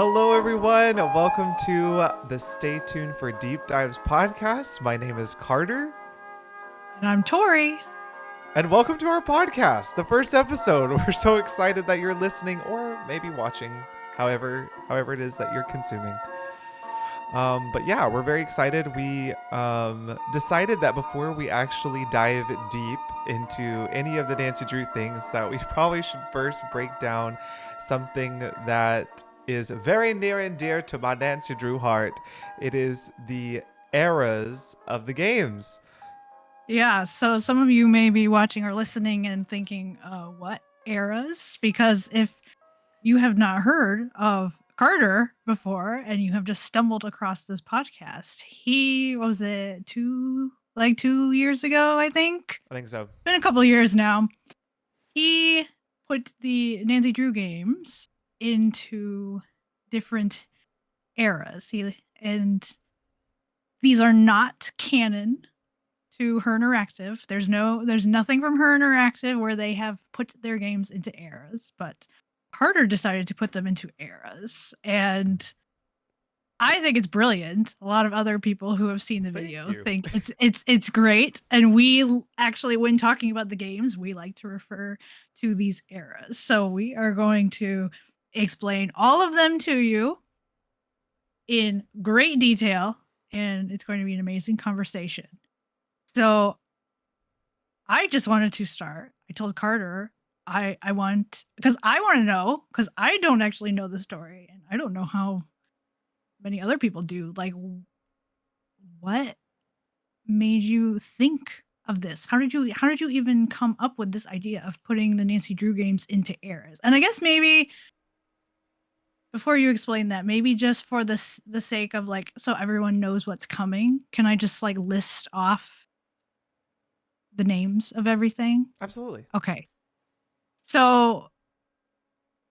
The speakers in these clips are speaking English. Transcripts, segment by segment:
Hello, everyone. Welcome to the Stay Tuned for Deep Dives podcast. My name is Carter, And I'm Tori. and welcome to our podcast, the first episode. We're so excited that you're listening or maybe watching, however it is that you're consuming. But yeah, we're very excited. We decided that before we actually dive deep into any of the Nancy Drew things, that we probably should first break down something that is very near and dear to my Nancy Drew heart. It is the eras of the games. Yeah, so some of you may be watching or listening and thinking, what eras? Because if you have not heard of Carter before and you have just stumbled across this podcast, he was it 2 years ago, I think. I think so. Been a couple of years now. He put the Nancy Drew games into different eras. And these are not canon to Her Interactive. There's nothing from Her Interactive where they have put their games into eras, but Carter decided to put them into eras, and I think it's brilliant. A lot of other people who have seen the video think it's great, and we actually, when talking about the games, we like to refer to these eras. So we are going to explain all of them to you in great detail, and it's going to be an amazing conversation. So I just wanted to start. I told Carter I want to know, because I don't actually know the story, and I don't know how many other people do. Like, what made you think of this? How did you even come up with this idea of putting the Nancy Drew games into eras? And I guess maybe before you explain that, maybe just for the sake of, like, so everyone knows what's coming, can I just like list off the names of everything? Absolutely. Okay. So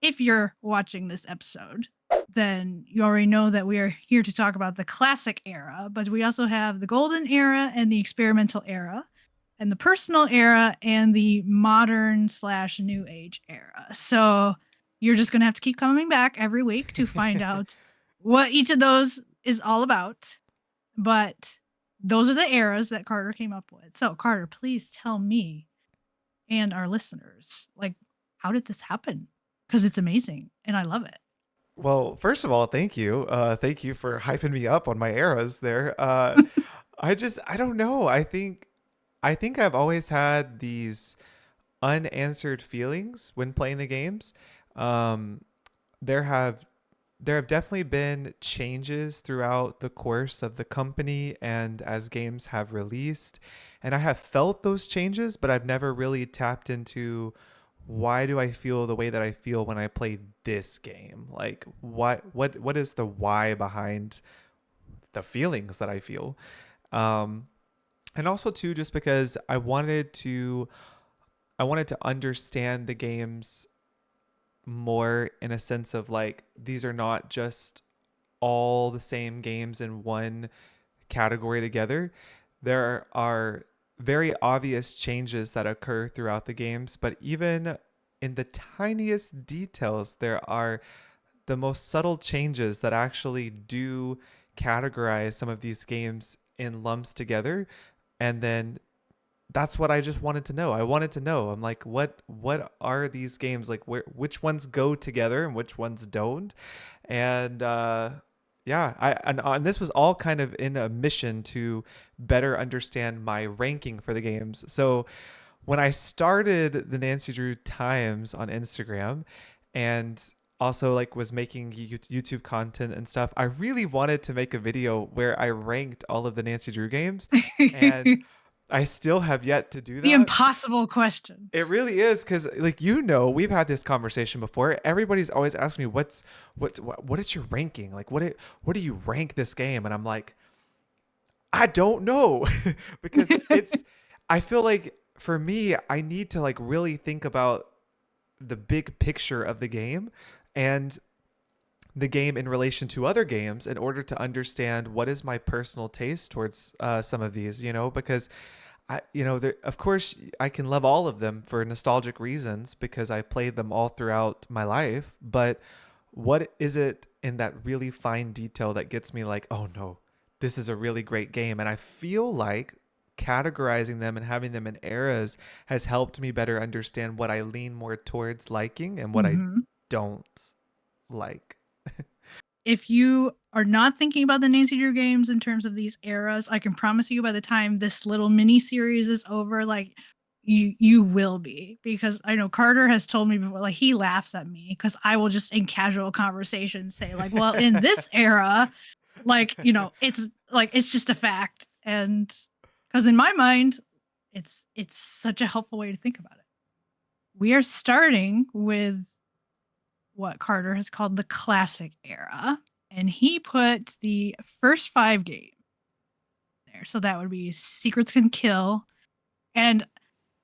if you're watching this episode, then you already know that we are here to talk about the classic era, but we also have the golden era and the experimental era, and the personal era and the modern/new age era. So you're just going to have to keep coming back every week to find out what each of those is all about. But those are the eras that Carter came up with. So Carter, please tell me and our listeners, like, how did this happen? Because it's amazing and I love it. Well, first of all, thank you. Thank you for hyping me up on my eras there. I don't know. I think I've always had these unanswered feelings when playing the games. Um, there have there have definitely been changes throughout the course of the company and as games have released, and I have felt those changes, but I've never really tapped into why do I feel the way that I feel when I play this game? Like what is the why behind the feelings that I feel? Um, and also too, just because I wanted to understand the games more in a sense of like these are not just all the same games in one category together. There are very obvious changes that occur throughout the games, but even in the tiniest details, there are the most subtle changes that actually do categorize some of these games in lumps together. And then that's what I just wanted to know. I wanted to know. I'm like, what are these games like? Which ones go together and which ones don't? And yeah, and this was all kind of in a mission to better understand my ranking for the games. So when I started the Nancy Drew Times on Instagram, and also like was making YouTube content and stuff, I really wanted to make a video where I ranked all of the Nancy Drew games, and I still have yet to do The that. impossible question. It really is because, like, we've had this conversation before. Everybody's always asking me, what is your ranking? Like, what do you rank this game? And I'm like, I don't know, because I feel like for me, I need to like really think about the big picture of the game and the game in relation to other games in order to understand what is my personal taste towards some of these, because of course I can love all of them for nostalgic reasons because I played them all throughout my life. But what is it in that really fine detail that gets me like, oh no, this is a really great game? And I feel like categorizing them and having them in eras has helped me better understand what I lean more towards liking and what I Mhm. don't like. If you are not thinking about the Nancy Drew games in terms of these eras, I can promise you by the time this little mini series is over, like you will be, because I know Carter has told me before, like he laughs at me because I will just in casual conversation say like, well, in this era, like it's just a fact, and because in my mind, it's such a helpful way to think about it. We are starting with what Carter has called the classic era. And he put the first 5 games there. So that would be Secrets Can Kill. And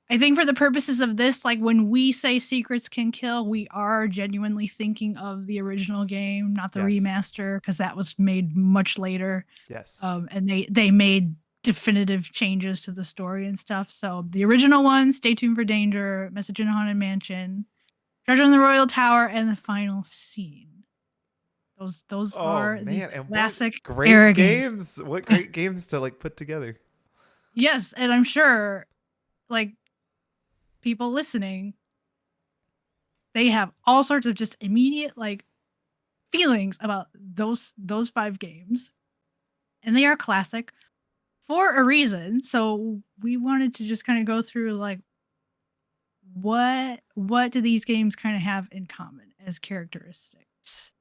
I think for the purposes of this, like when we say Secrets Can Kill, we are genuinely thinking of the original game, not the Yes. remaster, because that was made much later. Yes. And they made definitive changes to the story and stuff. So the original one, Stay Tuned for Danger, Message in a Haunted Mansion, Treasure in the Royal Tower, and the final scene. Those Oh are the man, and what classic great era games. games. What great games to like put together. Yes, and I'm sure like people listening, they have all sorts of just immediate like feelings about those 5 games. And they are classic for a reason. So we wanted to just kind of go through like what do these games kind of have in common as characteristics?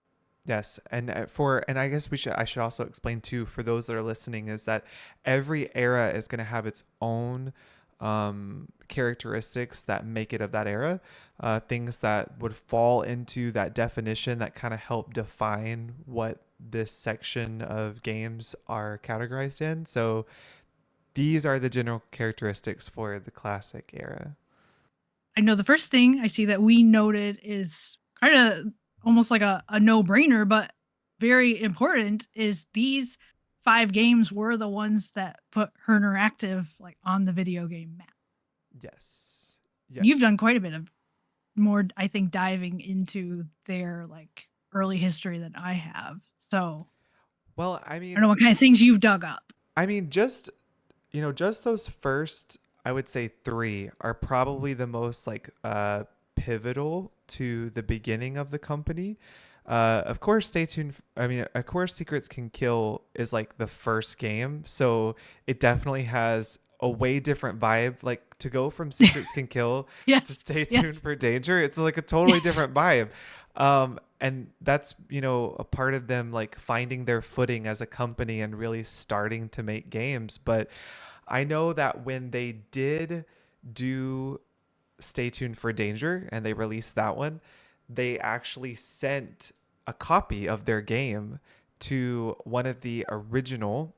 Yes, and and I guess I should also explain too for those that are listening is that every era is going to have its own characteristics that make it of that era, things that would fall into that definition that kind of help define what this section of games are categorized in. So these are the general characteristics for the classic era. I know the first thing I see that we noted is kind of almost like a no-brainer, but very important is these 5 games were the ones that put her interactive like on the video game map. Yes. You've done Yes. quite a bit of more, I think, diving into their like early history than I have. So Well, I don't know what kind of things you've dug up. just just those first, I would say 3 are probably the most like pivotal to the beginning of the company. Of course, stay tuned. I mean, of course, Secrets Can Kill is like the first game, so it definitely has a way different vibe. Like to go from Secrets Can Kill to Yes, Stay Tuned yes, for Danger, it's like a totally yes. different vibe. And that's a part of them like finding their footing as a company and really starting to make games. But I know that when they did do Stay Tuned for Danger and they released that one, they actually sent a copy of their game to one of the original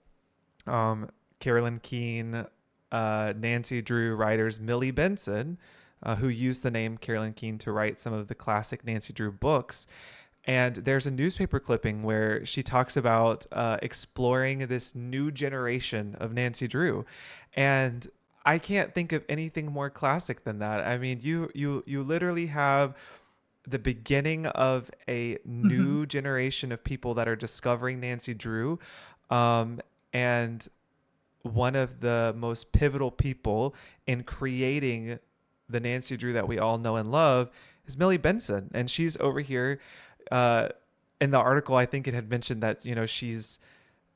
Carolyn Keene, Nancy Drew writers, Millie Benson, who used the name Carolyn Keene to write some of the classic Nancy Drew books. And there's a newspaper clipping where she talks about exploring this new generation of Nancy Drew. And I can't think of anything more classic than that. I mean, you literally have the beginning of a Mhm. new generation of people that are discovering Nancy Drew. Um, and one of the most pivotal people in creating the Nancy Drew that we all know and love is Millie Benson. And she's over here. Uh, in the article, I think it had mentioned that, she's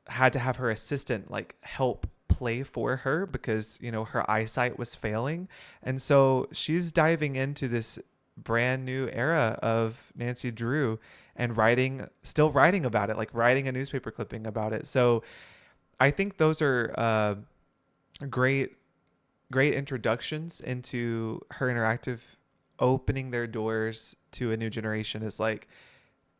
had to have her assistant like help play for her because, her eyesight was failing. And so she's diving into this brand new era of Nancy Drew and still writing about it, like writing a newspaper clipping about it. So I think those are great, great introductions into her interactive. Opening their doors to a new generation is like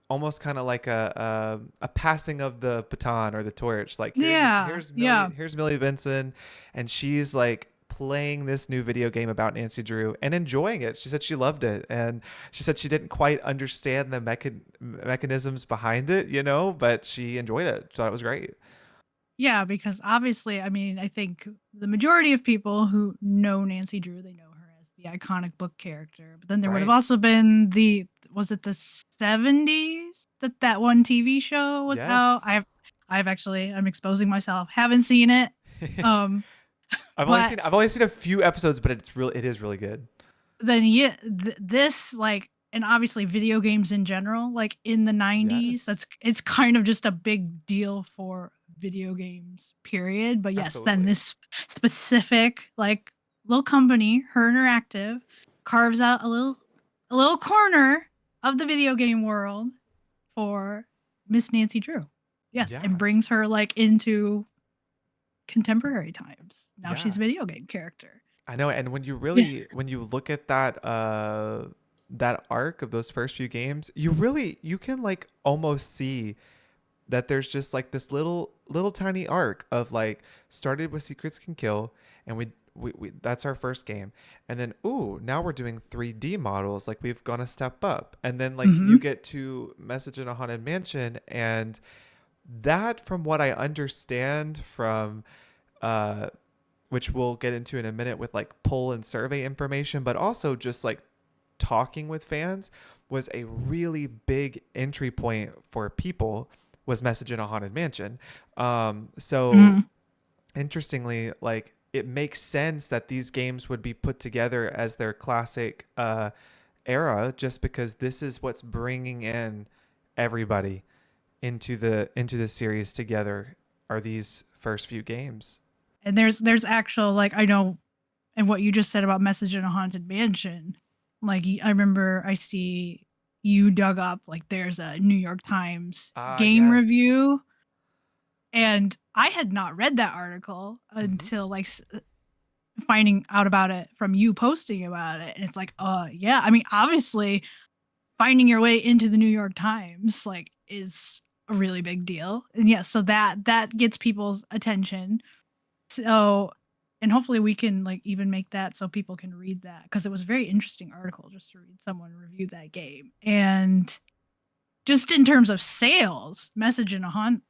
almost kind of like a passing of the baton or the torch. Like Yeah, yeah. Here's Millie Benson, and she's like playing this new video game about Nancy Drew and enjoying it. She said she loved it, and she said she didn't quite understand the mechanisms behind it, but she enjoyed it. Thought it was great. Yeah, because obviously, I mean, I think the majority of people who know Nancy Drew, they know her as the iconic book character. But then there would have Right. also been was it the 70s that that one TV show was out? Yes. I've actually, I'm exposing myself. Haven't seen it. Um but I've only seen a few episodes, but it is really good. then yeah, this like, and obviously video games in general, like in the 90s, Yes. it's kind of just a big deal for video games period. But yes, then Absolutely. this specific like little company, Her Interactive, carves out a little corner of the video game world for Miss Nancy Drew. Yes, and Yeah. brings her like into contemporary times. Now she's Yeah. a video game character. I know, and Yeah. when you look at that that arc of those first few games, you can like almost see that there's just like this little tiny arc of like started with Secrets Can Kill, and we that's our first game, and then ooh, now we're doing 3D models, like we've gone a step up, and then like you Mhm. get to Message in a Haunted Mansion, and that, from what I understand from uh which we'll get into in a minute with like poll and survey information, but also just like talking with fans, was a really big entry point for people, was Message in a Haunted Mansion. So Mhm. interestingly, like it makes sense that these games would be put together as their classic era, just because this is what's bringing in everybody into the series together, are these first few games. And there's actual like, I know, and what you just said about Message in a Haunted Mansion, like I remember I see you dug up like there's a New York Times Ah, game yes. review, and I had not read that article Mm-hmm. until like finding out about it from you posting about it, and it's like, yeah, I mean, obviously finding your way into the New York Times like is a really big deal, and yeah, so that gets people's attention. So, and hopefully we can like even make that so people can read that, because it was a very interesting article just to read someone review that game. And just in terms of sales, Message in a Haunted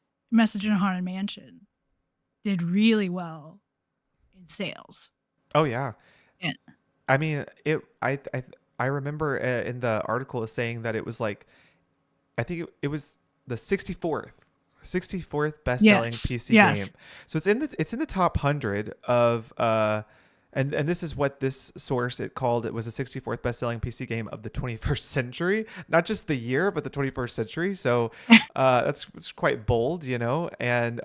Mansion did really well in sales. Oh yeah. And I mean, I remember in the article saying that it was like, I think it was the 64th best-selling yes, PC yes. game. So it's in the top 100 of and this is what this source, it called, it was the 64th best-selling PC game of the 21st century, not just the year, but the 21st century. So that's it's quite bold, you know. And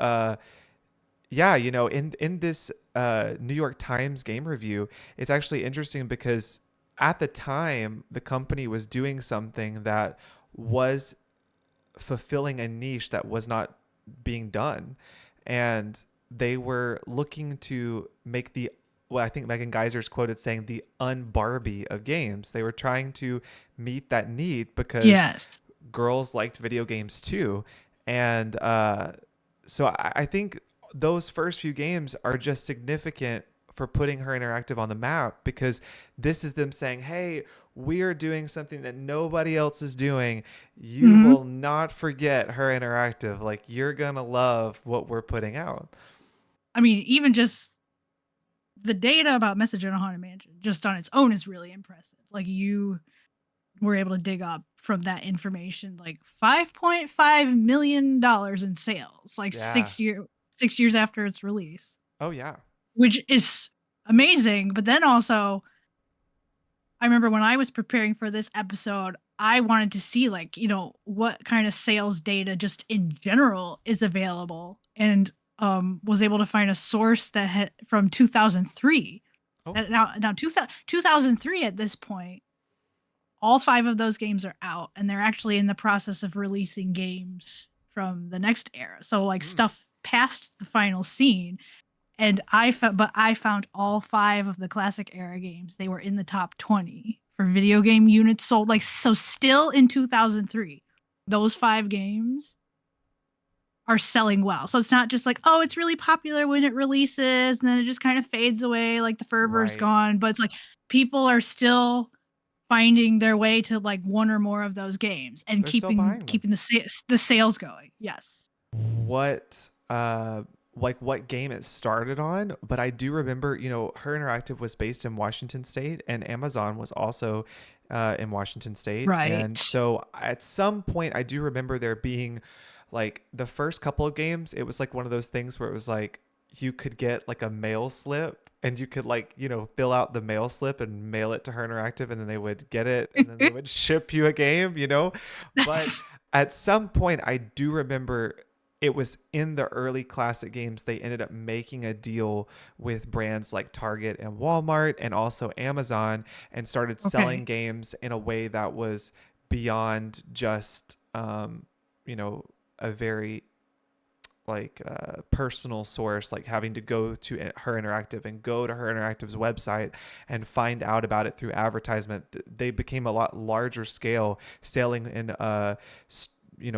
yeah, you know, in this New York Times game review, it's actually interesting because at the time the company was doing something that was fulfilling a niche that was not being done, and they were looking to make the, well, I think Megan Geiser's quoted saying, the un-Barbie of games. They were trying to meet that need because Yes. girls liked video games too. And so I think those first few games are just significant for putting Her Interactive on the map, because this is them saying, hey, we're doing something that nobody else is doing. You Mhm. will not forget Her Interactive. Like, you're going to love what we're putting out. I mean, even just the data about Message in a Haunted Mansion just on its own is really impressive. Like you were able to dig up from that information like $5.5 million in sales like Yeah. 6 years after its release, Oh, yeah. which is amazing. But then also, I remember when I was preparing for this episode, I wanted to see like, what kind of sales data just in general is available, and was able to find a source that had from 2003. Oh, Now 2003 at this point, all 5 of those games are out, and they're actually in the process of releasing games from the next era. So, like, mm, stuff past the final scene, and I found all 5 of the classic era games, they were in the top 20 for video game units sold, like, so still in 2003, those 5 games are selling well. So it's not just like, "Oh, it's really popular when it releases, and then it just kind of fades away, like, the fervor's right. gone," but it's like, people are still finding their way to like one or more of those games and They're still keeping buying them. keeping the sales going. Yes. What like what game it started on, but I do remember, Her Interactive was based in Washington State, and Amazon was also in Washington State. And Right. so at some point, I do remember there being like the first couple of games, it was like one of those things where it was like you could get like a mail slip and you could like, fill out the mail slip and mail it to Her Interactive, and then they would get it and then they would ship you a game. But That's at some point, I do remember it was in the early classic games they ended up making a deal with brands like Target and Walmart and also Amazon, and started selling okay. games in a way that was beyond just a very like personal source, like having to go to Her Interactive and go to Her Interactive's website and find out about it through advertisement. They became a lot larger scale, selling in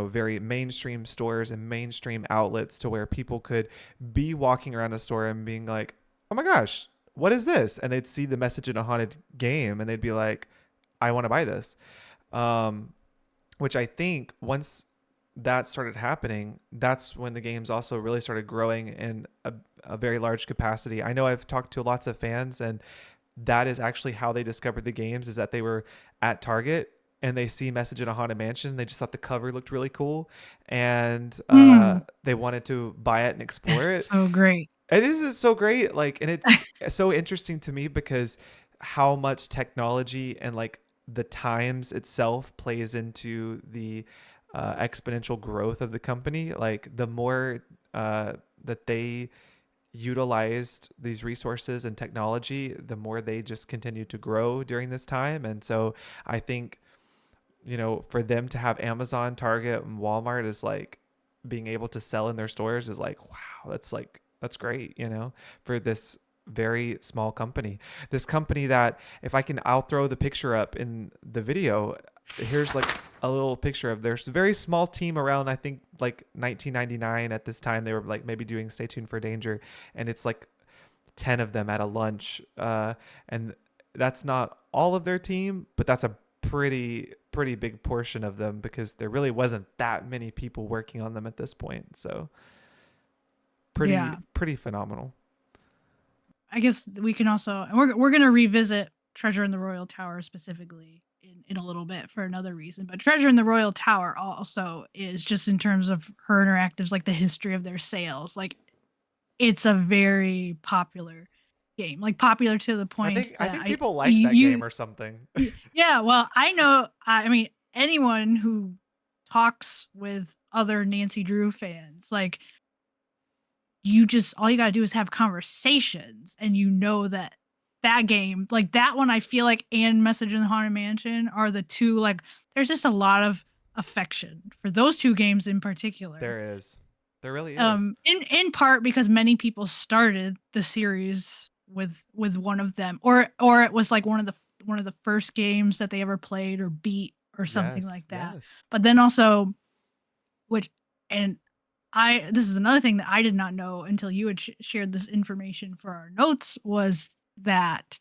very mainstream stores and mainstream outlets, to where people could be walking around a store and being like, oh my gosh, what is this? And they'd see the message in a haunted game and they'd be like, I want to buy this. um, which I think once that started happening, that's when the games also really started growing in a very large capacity. I know I've talked to lots of fans, and that is actually how they discovered the games, is that they were at Target and they see Message in a Haunted Mansion. They just thought the cover looked really cool, and Mm, they wanted to buy it and explore that's it. so great. It is so great. Like, and it's so interesting to me because how much technology and like the times itself plays into the exponential growth of the company. Like, the more that they utilized these resources and technology, the more they just continued to grow during this time. And so I think, for them to have Amazon, Target, and Walmart is like being able to sell in their stores is like, wow, that's great, for this very small company. This company that, if I'll throw the picture up in the video. Here's like a little picture of there's a very small team around, I think like 1999 at this time. They were like maybe doing Stay Tuned for Danger, and it's like 10 of them at a lunch. And that's not all of their team, but that's a pretty big portion of them, because there really wasn't that many people working on them at this point. So Yeah. pretty phenomenal. I guess we can also, and we're gonna revisit Treasure in the Royal Tower specifically in a little bit for another reason. But Treasure in the Royal Tower also is, just in terms of Her Interactives, like the history of their sales. Like, it's a very popular game, like popular to the I point think I that think I people like that you game or something. yeah. Well, I know. I mean, anyone who talks with other Nancy Drew fans, like, you just, all you gotta do is have conversations, and you know that that game, like that one, I feel like, and Message in the Haunted Mansion are the two, like, there's just a lot of affection for those two games in particular. There is. There really is. In part because many people started the series with one of them, or it was like one of the first games that they ever played or beat or something Yes. like that. Yes. But then also, which, and I this is another thing that I did not know until you had shared this information for our notes, was that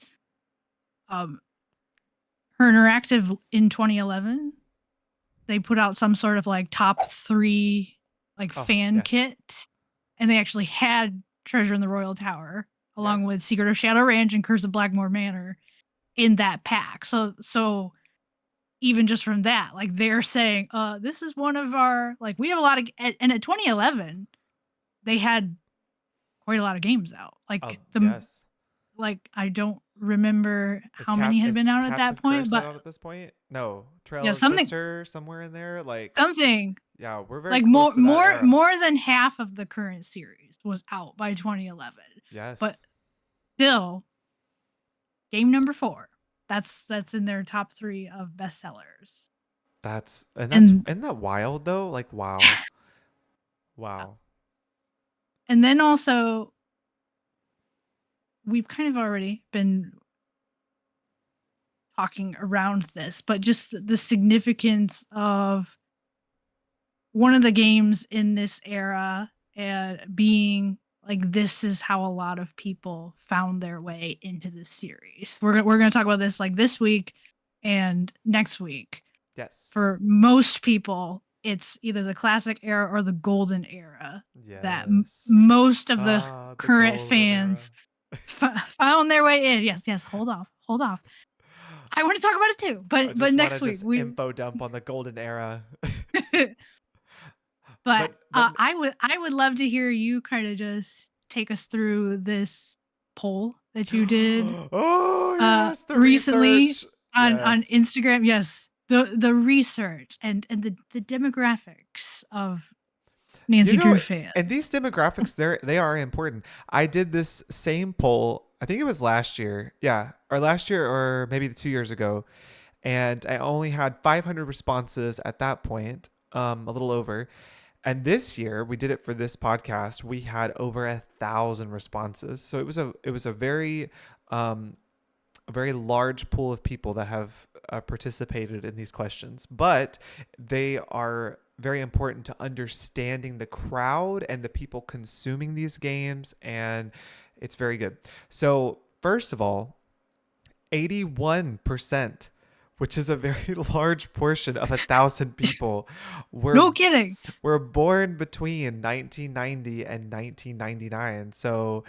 um Her Interactive in 2011, they put out some sort of like top 3 like Oh, fan yes. kit, and they actually had Treasure in the Royal Tower along Yes. with Secret of Shadow Ranch and Curse of Blackmore Manor in that pack. So even just from that, like, they're saying, this is one of our, like, we have a lot of, and at 2011, they had quite a lot of games out. Oh, Like, yes. I don't remember how many had been Is out at that Captain point, Curse but out at this point? No. yeah, Trail of something Twister somewhere in there. Like, something yeah, we're very like close to that era. more than half of the current series was out by 2011. But Yes. still, game number 4. That's in their top 3 of bestsellers. That's And isn't that wild though? Like, wow. Wow. and then also, we've kind of already been talking around this, but just the significance of one of the games in this era, and being like, this is how a lot of people found their way into this series. We're gonna talk about this like this week and next week. Yes. For most people, it's either the classic era or the golden era that Yes. most of the Ah, the current golden era. fans found their way in. Yes, yes. Hold off, hold off. I want to talk about it too, I but just want to next week just we. info dump on the golden era. But but I would love to hear you kind of just take us through this poll that you did oh yes, the recently research. on Yes. Instagram. Yes, the research and the demographics of You Nancy know, Drew fans. and these demographics, they are important. I did this same poll. I think it was last year. Yeah, or last year, or maybe 2 years ago, and I only had 500 responses at that point, a little over. And this year, we did it for this podcast. We had over 1,000 responses, so it was um, a very large pool of people that have participated in these questions, but they are very important to understanding the crowd and the people consuming these games, and it's very good. So, first of all, 81%, which is a very large portion of 1,000 people, were No kidding. were born between 1990 and 1999. So,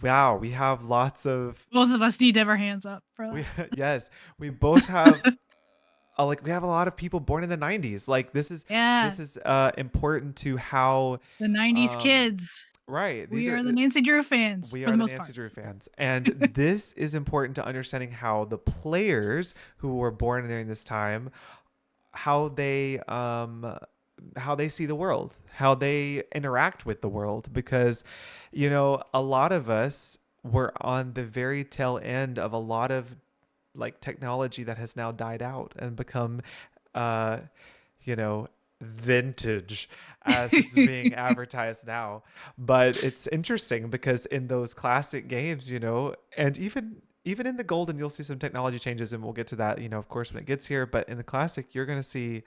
wow, we have lots of Both of us need to have our hands up for we that. yes, we both have like we have a lot of people born in the 90s. Like Yeah, this is important to how the '90s um kids. right, these We are are the Nancy Drew fans we for are the the most Nancy part. Drew fans. And this is important to understanding how the players who were born during this time, how they see the world, how they interact with the world, because a lot of us were on the very tail end of a lot of like technology that has now died out and become uh you know vintage as it's being advertised now. But it's interesting because in those classic games, and even in the golden, you'll see some technology changes, and we'll get to that, of course, when it gets here. But in the classic, you're going to see,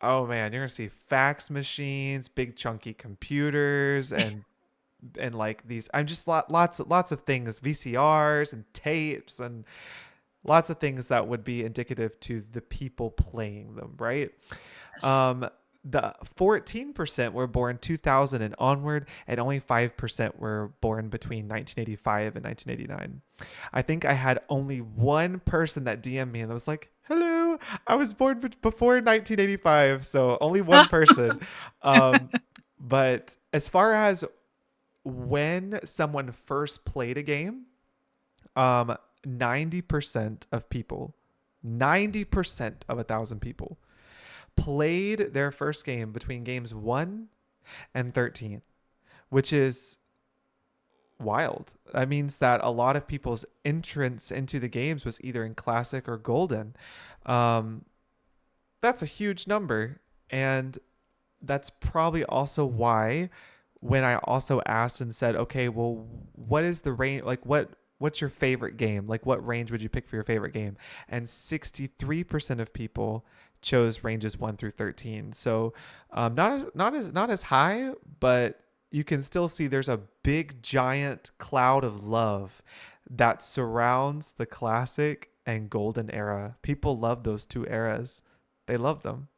oh man, you're going to see fax machines, big chunky computers, and like these, I'm just lots of things, VCRs and tapes, and lots of things that would be indicative to the people playing them, right? Yes. Um, the 14% were born 2000 and onward, and only 5% were born between 1985 and 1989. I think I had only one person that DM'd me and was like, hello, I was born before 1985. So only one person. Um, but as far as when someone first played a game, um, 90% of people, 90% of 1,000 people played their first game between games 1 and 13, which is wild. That means that a lot of people's entrance into the games was either in classic or golden. Um, that's a huge number. And that's probably also why when I also asked and said, okay, well, what is the range? Like, what's your favorite game? Like, what range would you pick for your favorite game? And 63% of people chose ranges 1 through 13. So, not as high, but you can still see there's a big giant cloud of love that surrounds the classic and golden era. People love those two eras. They love them.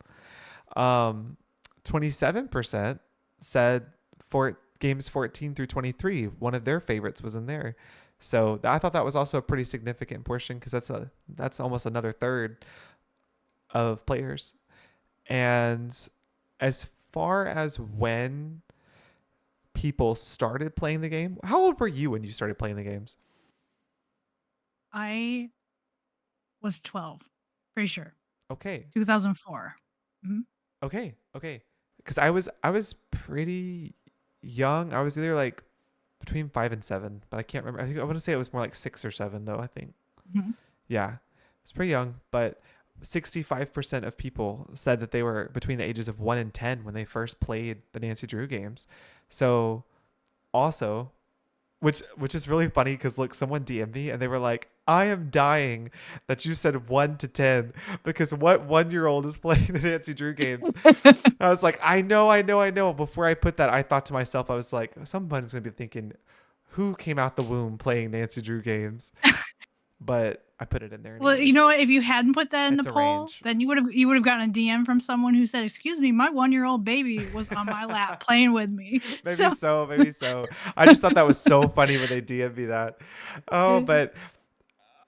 Um, 27% said for games 14 through 23, one of their favorites was in there. So I thought that was also a pretty significant portion, because that's almost another third of players. And as far as when people started playing the game, how old were you when you started playing the games? I was 12, pretty sure. Okay. 2004. Mhm. Okay. Because I was pretty young. I was either like between 5 and 7, but I can't remember. I think I want to say it was more like 6 or 7 though, I think. Mhm. Yeah. It's pretty young, but 65% of people said that they were between the ages of 1 and 10 when they first played the Nancy Drew games. So also, which is really funny, because look, someone DM'd me and they were like, I am dying that you said 1 to 10, because what 1-year-old is playing the Nancy Drew games? I was like, I know. Before I put that, I thought to myself, I was like, someone's gonna be thinking, who came out the womb playing Nancy Drew games? but I put it in there Well, you know anyways. what? If you hadn't put that in the It's a poll, range. then you would have gotten a DM from someone who said, "Excuse me, my 1-year-old baby was on my lap playing with me." Maybe So so, maybe so. I just thought that was so funny when they DM'd me that. Oh, but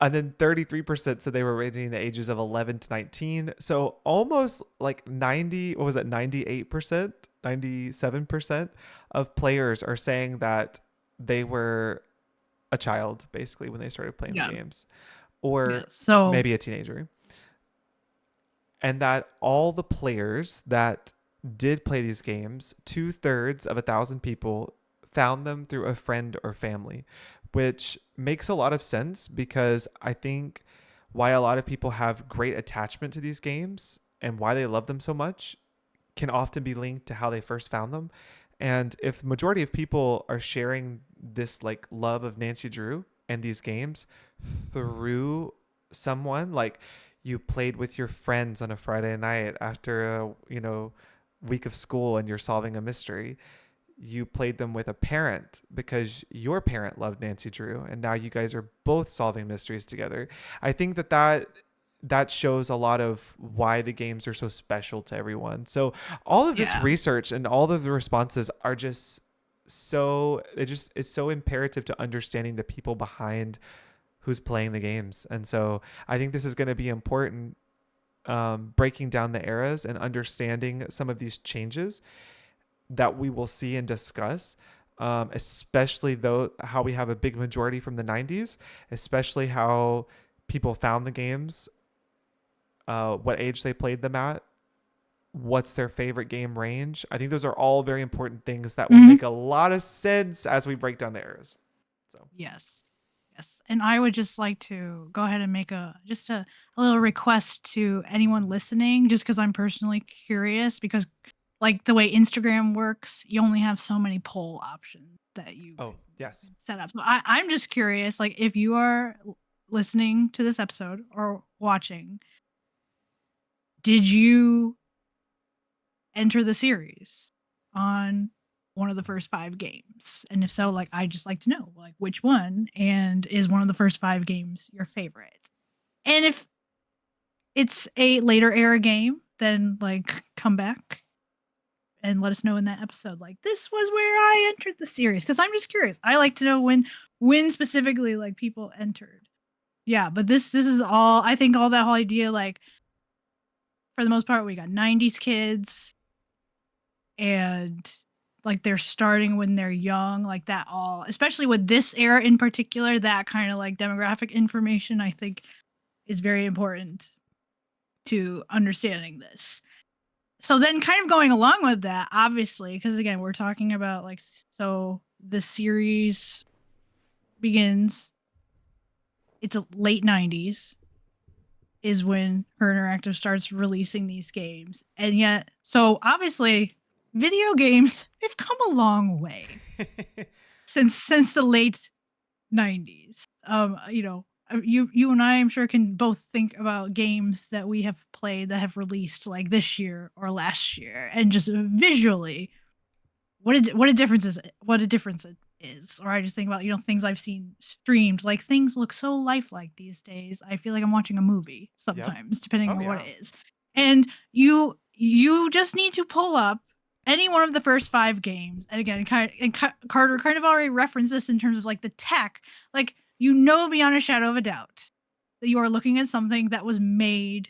and then 33% said they were rating the ages of 11 to 19. So almost like 90, what was it, 98%, 97% of players are saying that they were a child basically when they started playing the yeah, games, yeah. or So maybe a teenager. And that all the players that did play these games, 2/3 of 1,000 people found them through a friend or family, which makes a lot of sense because I think why a lot of people have great attachment to these games and why they love them so much can often be linked to how they first found them. And if majority of people are sharing this like love of Nancy Drew and these games through someone, like you played with your friends on a Friday night after a, week of school and you're solving a mystery, you played them with a parent because your parent loved Nancy Drew and now you guys are both solving mysteries together. I think that shows a lot of why the games are so special to everyone. So all of this yeah, research and all of the responses are just it's so imperative to understanding the people behind who's playing the games. And so I think this is going to be important, breaking down the eras and understanding some of these changes that we will see and discuss, especially though how we have a big majority from the 90s, especially how people found the games, what age they played them at, what's their favorite game range. I think those are all very important things that will mhm. make a lot of sense as we break down the eras. So, Yes. Yes. And I would just like to go ahead and make a little request to anyone listening, just because I'm personally curious, because like the way Instagram works, you only have so many poll options that oh, yes. can set up. So I'm just curious, like if you are listening to this episode or watching, did you enter the series on one of the first 5 games? And if so, like, I'd just like to know, like, which one, and is one of the first 5 games your favorite? And if it's a later era game, then, like, come back and let us know in that episode, like, "This was where I entered the series," because 'cause I'm just curious. I like to know when specifically, like, people entered. Yeah, but this is all I think all that whole idea, like, for the most part, we got 90s kids and like they're starting when they're young, like that all, especially with this era in particular, that kind of like demographic information I think is very important to understanding this. So then kind of going along with that, obviously, because again, we're talking about like, so the series begins, it's a late 90s is when Her Interactive starts releasing these games. And yet, so obviously, video games, they've come a long way since the late 90s. You and I, I'm sure, can both think about games that we have played that have released like this year or last year, and just visually, what a difference it is. Or I just think about, things I've seen streamed, like things look so lifelike these days. I feel like I'm watching a movie Yep. sometimes, depending Oh on what yeah. it is. And you just need to pull up any one of the first 5 games. And again, Carter kind of already referenced this in terms of like the tech. Like, beyond a shadow of a doubt that you are looking at something that was made,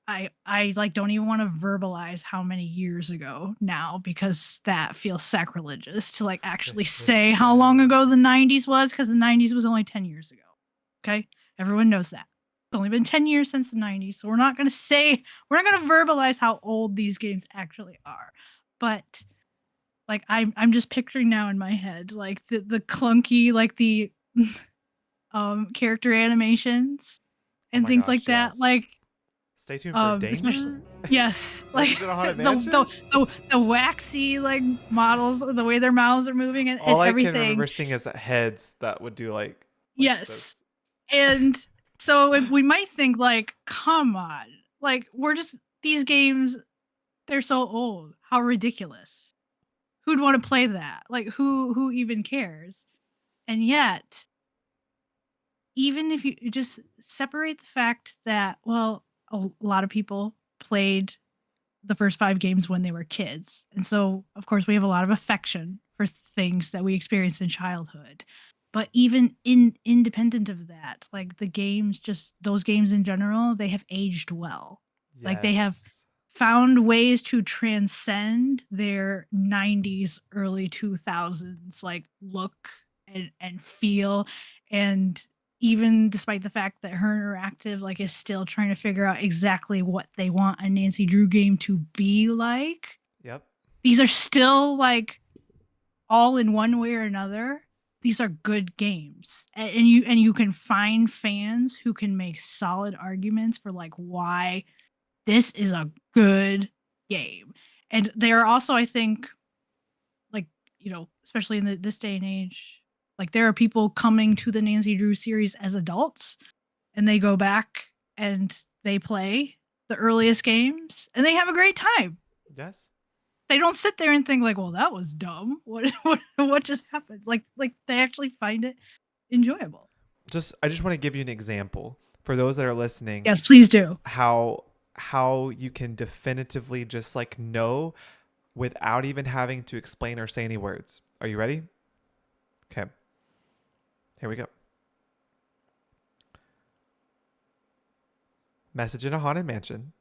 I like don't even want to verbalize how many years ago now, because that feels sacrilegious to like actually say how long ago the 90s was, because the 90s was only 10 years ago. Okay? Everyone knows that. It's only been 10 years since the 90s. So we're not going to verbalize how old these games actually are. But like I'm just picturing now in my head like the clunky, like the character animations Oh and my things like gosh, that. yes. Like Stay tuned for especially, danger. yes, like Legends in a Haunted the Mansion. the waxy, like, models, the way their mouths are moving and All I can everything. remember seeing is heads that would do like Yes, this. and so we might think like, "Come on, like, we're just these games, they're so old. How ridiculous. Who'd wanna play that? Like, who even cares?" And yet, even if you just separate the fact that, well, a lot of people played the first 5 games when they were kids, and so, of course, we have a lot of affection for things that we experienced in childhood. But even independent of that, like, the games just those games in general, they have aged well. Like, they have Yes. found ways to transcend their 90s, early 2000s, like, look and feel, and even despite the fact that Her Interactive, like, is still trying to figure out exactly what they want a Nancy Drew game to be like, Yep. these are still, like, all in one way or another, these are good games. And you can find fans who can make solid arguments for, like, why this is a good game. And they are also, I think, like, especially in this day and age, like, there are people coming to the Nancy Drew series as adults, and they go back and they play the earliest games, and they have a great time. Yes. They don't sit there and think like, "Well, that was dumb. What just happened?" Like, they actually find it enjoyable. I just want to give you an example for those that are listening Yes, please do. how you can definitively just like know without even having to explain or say any words. Are you ready? Okay. Here we go. Message in a Haunted Mansion.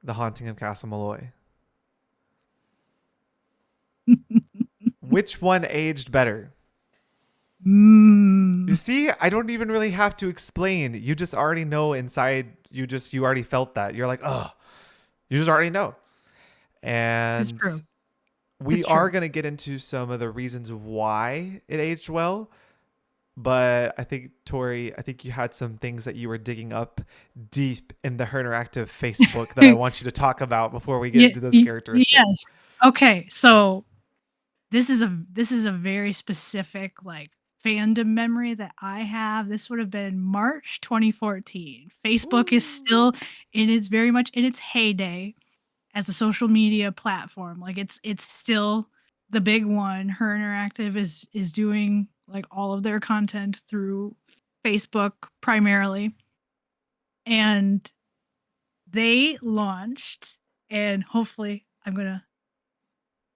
The Haunting of Castle Malloy. Which one aged better? You Mm. see, I don't even really have to explain. You just already know inside. You already felt that. You're like, oh, you just already know. It's And true. we It's are true. going to get into some of the reasons why it aged well. But I think, Tori, I think you had some things that you were digging up deep in the Her Interactive Facebook that I want you to talk about before we get Yeah, into those characteristics. yes. Okay, so this is a very specific, like, fandom memory that I have. This would have been March 2014. Facebook is Ooh. still very much in its heyday as a social media platform. Like, it's still the big one. Her Interactive is doing, like, all of their content through Facebook primarily, and they launched, and hopefully I'm gonna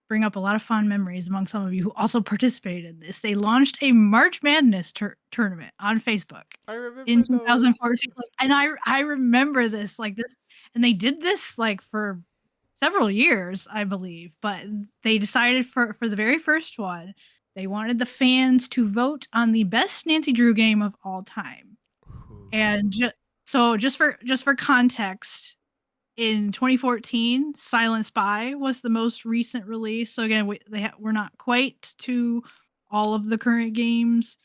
bring up a lot of fond memories among some of you who also participated in this. They launched a March Madness tournament on Facebook I in remember those. 2014, like, and I remember this, like, this, and they did this, like, for several years, I believe, but they decided for the very first one, they wanted the fans to vote on the best Nancy Drew game of all time. And just for context, in 2014, Silent Spy was the most recent release. So again, we're not quite to all of the current games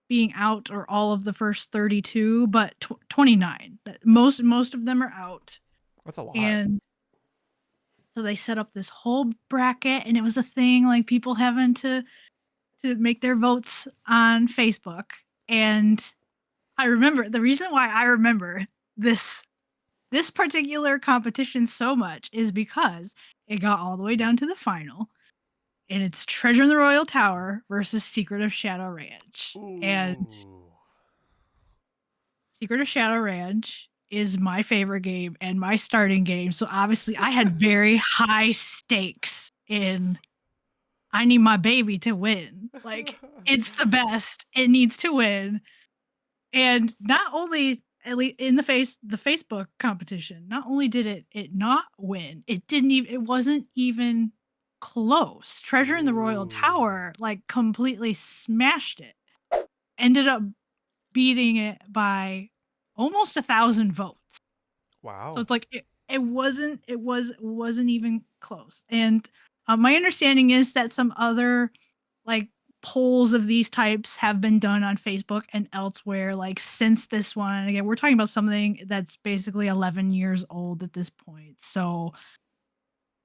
being out or all of the first 32, but 29. Most of them are out. That's a lot. And so they set up this whole bracket, and it was a thing, like, people having to make their votes on Facebook. And I remember the reason why I remember this this particular competition so much is because it got all the way down to the final, and it's Treasure in the Royal Tower versus Secret of Shadow Ranch. And Ooh. Secret of Shadow Ranch is my favorite game and my starting game. So obviously I had very high stakes in I need my baby to win. Like, it's the best. It needs to win. And not only at least in the Facebook competition, not only did it not win, it wasn't even close. Treasure in the Royal Ooh. Tower, like, completely smashed it. Ended up beating it by almost 1,000 votes. So Wow. it's like it wasn't even close. And my understanding is that some other, like, polls of these types have been done on Facebook and elsewhere, like, since this one. Again, we're talking about something that's basically 11 years old at this point. So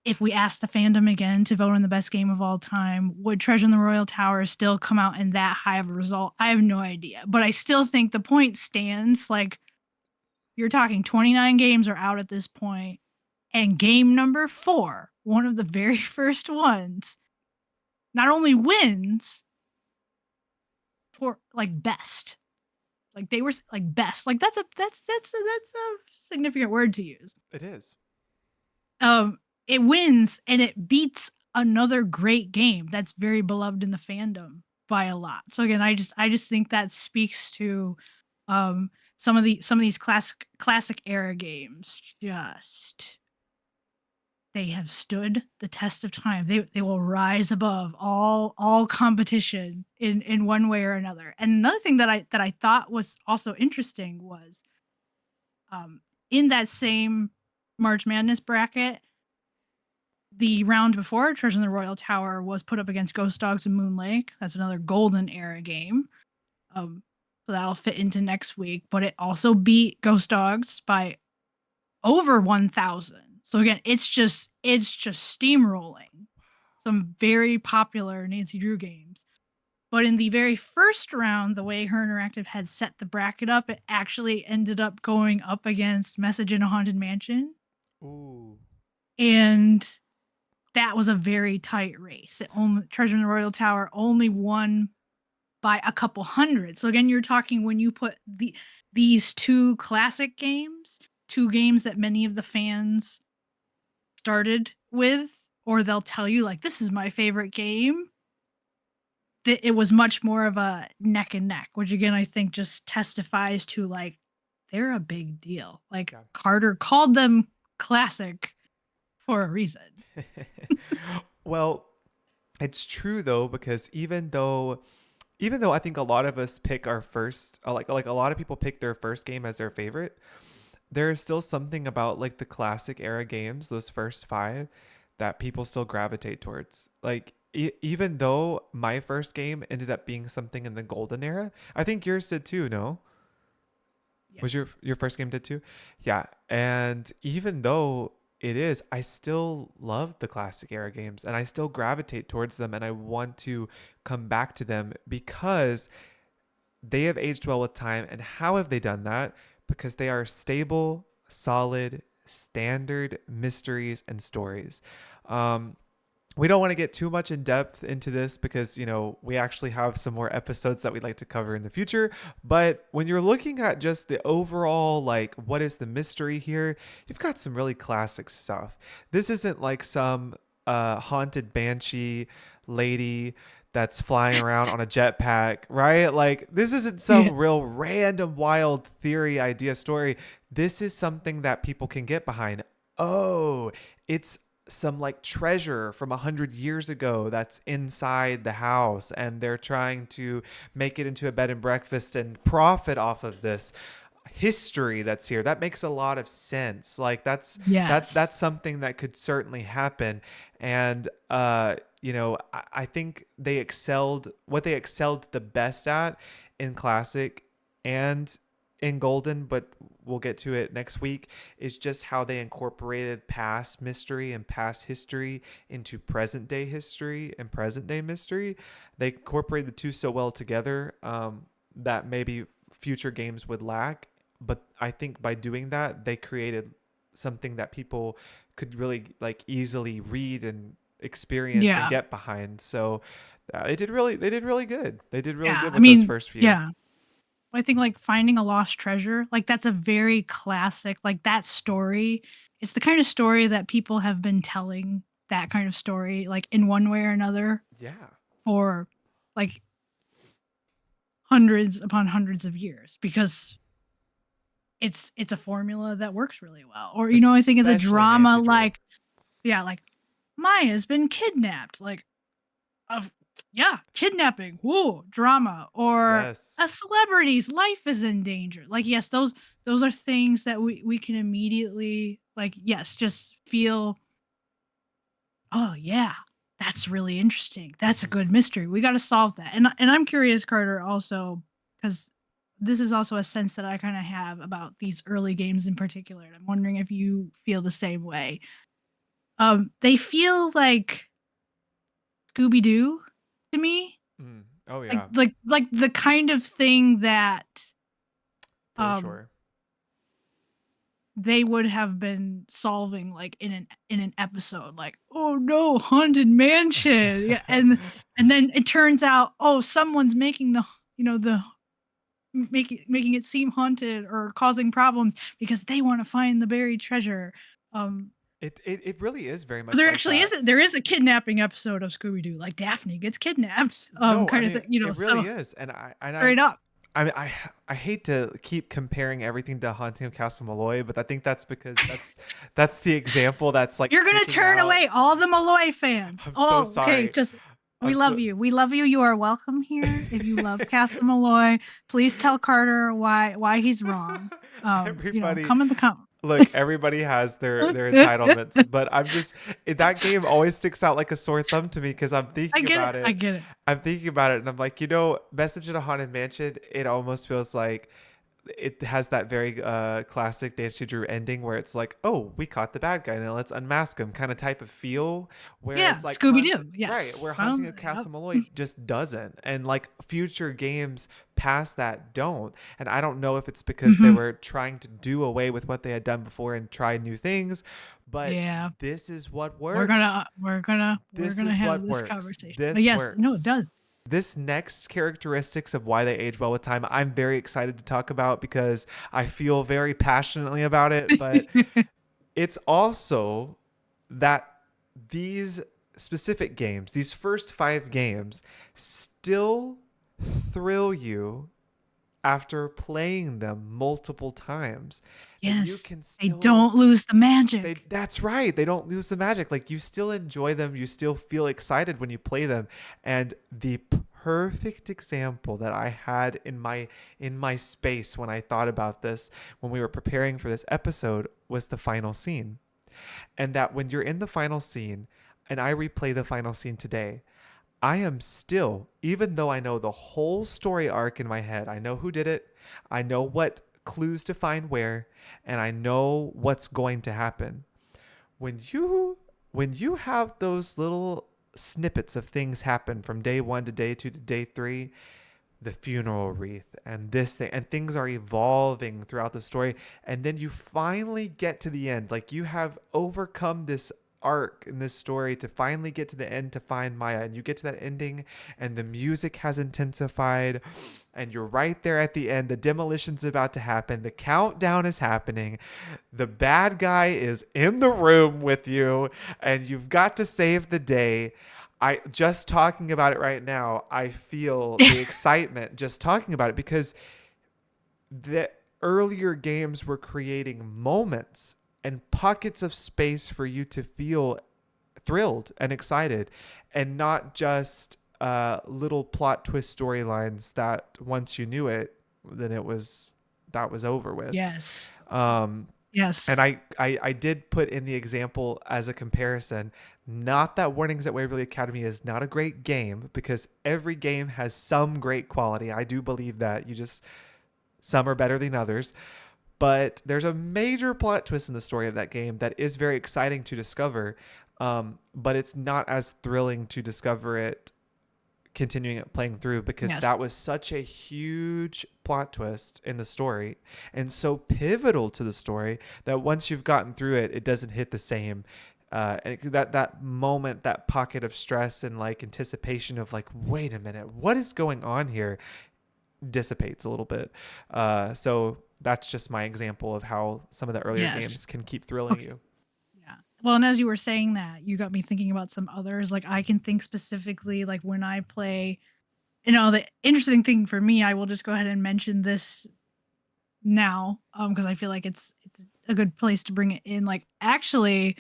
if we ask the fandom again to vote on the best game of all time, would Treasure in the Royal Tower still come out in that high of a result? I have no idea. But I still think the point stands. Like, you're talking 29 games are out at this point, and game number 4, one of the very first ones, not only wins for, like, best. Like they were like best. Like that's a significant word to use. It is. It wins and it beats another great game that's very beloved in the fandom by a lot. So again, I just think that speaks to some of these classic era games just they have stood the test of time. They will rise above all competition in one way or another. And another thing that I thought was also interesting was in that same March Madness bracket, the round before Treasure in the Royal Tower was put up against Ghost Dogs and Moon Lake. That's another golden era game. Um, so that'll fit into next week. But it also beat Ghost Dogs by over 1,000. So again, it's just steamrolling some very popular Nancy Drew games. But in the very first round, the way Her Interactive had set the bracket up, it actually ended up going up against Message in a Haunted Mansion. Ooh. And that was a very tight race. Treasure in the Royal Tower only won by a couple hundred. So again, you're talking when you put these two classic games, two games that many of the fans started with, or they'll tell you like this is my favorite game. That it was much more of a neck and neck, which again I think just testifies to like they're a big deal. Like Yeah. Carter called them classic for a reason. Well, it's true though, because even though I think a lot of us pick our first, like a lot of people pick their first game as their favorite, there is still something about like the classic era games, those first five, that people still gravitate towards. Like even though my first game ended up being something in the golden era, I think yours did too. No, Yeah. was your first game did too? Yeah, and even though it is, I still love the classic era games, and I still gravitate towards them, and I want to come back to them because they have aged well with time. And how have they done that? Because they are stable, solid, standard mysteries and stories. Um, we don't want to get too much in depth into this because, we actually have some more episodes that we'd like to cover in the future. But when you're looking at just the overall, like, what is the mystery here, you've got some really classic stuff. This isn't like some haunted banshee lady that's flying around on a jetpack, right? Like, this isn't Yeah. some real random wild theory idea story. This is something that people can get behind. Oh, it's some like treasure from 100 years ago that's inside the house, and they're trying to make it into a bed and breakfast and profit off of this history that's here. That makes a lot of sense. Like Yes. that's something that could certainly happen. And I think they excelled the best at in classic and in golden, but we'll get to it next week, is just how they incorporated past mystery and past history into present day history and present day mystery. They incorporated the two so well together, that maybe future games would lack. But I think by doing that, they created something that people could really like easily read and experience and Yeah. get behind. So they did really good. They did really Yeah. good I with those mean, first few. yeah. I think like finding a lost treasure, like that's a very classic, like that story. It's the kind of story that people have been telling that kind of story, like in one way or another Yeah. for like hundreds upon hundreds of years because it's a formula that works really well. Or I think of the Especially drama Nancy Drew. like yeah, like Maya's been kidnapped. Like of yeah, kidnapping, whoa, drama, or Yes. a celebrity's life is in danger. Like, yes, those are things that we can immediately like, yes, just feel, oh yeah, that's really interesting. That's a Mhm. good mystery. We got to solve that. And I'm curious, Carter, also because this is also a sense that I kind of have about these early games in particular. And I'm wondering if you feel the same way. They feel like Scooby Doo to me. Oh Like yeah, like the kind of thing that, for um, sure. they would have been solving, like, in an episode, like, "Oh, no, haunted mansion." Yeah, and then it turns out, oh, someone's making the making it seem haunted or causing problems because they want to find the buried treasure. Um, It really is very but much there like actually that. is a kidnapping episode of Scooby Doo, like Daphne gets kidnapped, No, I kind of mean thing, you know. it really So is, and straight up, I mean, I hate to keep comparing everything to Haunting of Castle Malloy, but I think that's because that's the example that's like you're gonna sticking turn out. away all the Malloy fans. I'm so Oh, okay, sorry. just I'm we love so you. We love you. You are welcome here. If you love Castle Malloy, please tell Carter why he's wrong. everybody Come in the comment. look, everybody has their entitlements, but that game always sticks out like a sore thumb to me because I'm I thinking get it. about I it. get it. I'm thinking about it, and I'm like, you know, Message in a Haunted Mansion. It almost feels like it has that very classic Nancy Drew ending where it's like, oh, we caught the bad guy, now let's unmask him, kind of type of feel. Yeah, Whereas like Scooby Haunting, Doo. right, Yes, where Haunting found. of Yep. Castle Malloy just doesn't, and like future games past that don't. And I don't know if it's because they Hmm. were trying to do away with what they had done before and try new things, but Yeah, this is what we're works. gonna we're gonna we're This gonna is have what this works. conversation. But This yes, no, it works. does. This next characteristics of why they age well with time, I'm very excited to talk about because I feel very passionately about it. But it's also that these specific games, these first 5 games, still thrill you after playing them multiple times. That you Yes, can they still don't lose the magic. that's right. They don't lose the magic. Like you still enjoy them. You still feel excited when you play them. And the perfect example that I had in my space when I thought about this when we were preparing for this episode was the final scene. And that when you're in the final scene and I replay the final scene today, I am still, even though I know the whole story arc in my head, I know who did it, I know what clues to find where, and I know what's going to happen. When you have those little snippets of things happen from day 1 to day 2 to day 3, the funeral wreath and this thing, and things are evolving throughout the story, and then you finally get to the end, like you have overcome this arc in this story to finally get to the end to find Maya, and you get to that ending and the music has intensified and you're right there at the end, the demolition's about to happen, the countdown is happening, the bad guy is in the room with you and you've got to save the day. I just talking about it right now, I feel the excitement just talking about it because the earlier games were creating moments and pockets of space for you to feel thrilled and excited and not just little plot twist storylines that once you knew it, then that was over with. Yes. Um, and Yes. I did put in the example as a comparison. Not that Warnings at Waverly Academy is not a great game because every game has some great quality. I do believe that. Some are better than others. But there's a major plot twist in the story of that game that is very exciting to discover. But it's not as thrilling to discover it continuing it playing through because Yes. that was such a huge plot twist in the story and so pivotal to the story that once you've gotten through it, it doesn't hit the same. That moment, that pocket of stress and like anticipation of like, wait a minute, what is going on here, dissipates a little bit. So that's just my example of how some of the earlier Yes. games can keep thrilling Okay. you. Yeah. Well, and as you were saying that, you got me thinking about some others. Like I can think specifically, like when I play. The interesting thing for me, I will just go ahead and mention this now, because I feel like it's a good place to bring it in. Like actually,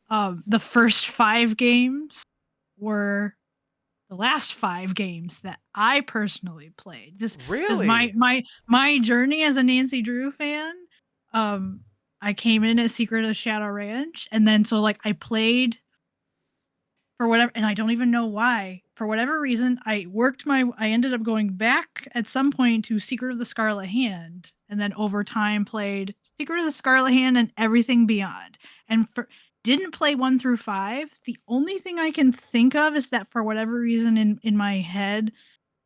the first 5 games were the last 5 games that I personally played. Just because my Really? my my journey as a Nancy Drew fan, um, I came in as Secret of Shadow Ranch, and then so like I played for whatever, and I don't even know why. For whatever reason, I ended up going back at some point to Secret of the Scarlet Hand, and then over time played Secret of the Scarlet Hand and everything beyond. And for didn't play 1 through 5. The only thing I can think of is that for whatever reason in my head,